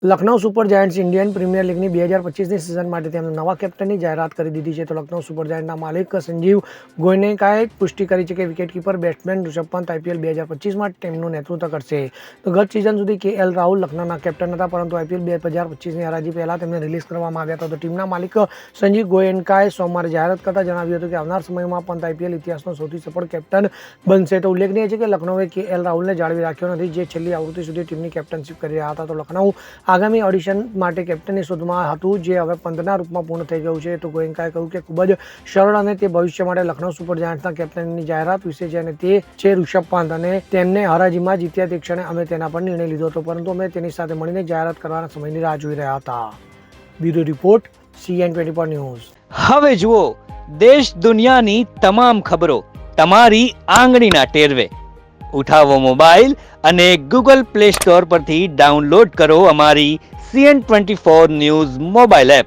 Lucknow super giants Indian premier લીગની 2025ની season માટે તેમના નવા કેપ્ટનની જાહેરાત કરી દીધી છે. તો લખનઉ સુપર જાયન્ટના માલિક સંજીવ ગોયનકાએ પુષ્ટિ કરી છે કે wicketkeeper batsman Rishabh Pant IPL 2025માં ટીમનું નેતૃત્વ કરશે. તો ગત સિઝન સુધી KL રાહુલ લખનઉના કેપ્ટન હતા, પરંતુ IPL 2025ની હરાજી પહેલા તેમને રિલીઝ કરવામાં આવ્યા હતા. તો ટીમના માલિક સંજીવ ગોયનકાએ સોમવારે જાહેરાત કરતા જણાવ્યું હતું કે આવનાર સમયમાં પંત IPL ઇતિહાસનો સૌથી સફળ કેપ્ટન બનશે. તો ઉલ્લેખનીય છે કે લખનઉએ KL રાહુલને જાળવી રાખ્યો નથી, જે છેલ્લી આવૃત્તિ સુધી ટીમની કેપ્ટનશીપ કરી રહ્યા હતા. તો લખનઉ આગામી ઓડિશન માટે કેપ્ટનની શોધમાં હતું, જે હવે પંતના રૂપમાં પૂર્ણ થઈ ગયું છે. તો ગોયનકાએ કહ્યું કે ખૂબ જ સરળ અને તે ભવિષ્ય માટે લખનઉ સુપર જાયન્ટ્સના કેપ્ટનની જાહેરાત વિશે છે, અને તે છે ઋષભ પંત, અને તેમને હરાજીમાં જીત્યા તે ક્ષણે અમે તેના પર નિર્ણય લીધો હતો, પરંતુ અમે તેની સાથે મળીને જાહેરાત કરવાના સમયની રાહ જોઈ રહ્યા હતા. Bureau report, CN24 news. હવે જુઓ દેશ દુનિયાની તમામ ખબરો તમારી આંગળીના ટેરવે. ઉઠાવો મોબાઈલ અને Google Play Store પરથી ડાઉનલોડ કરો અમારી CN24 ન્યૂઝ મોબાઈલ એપ.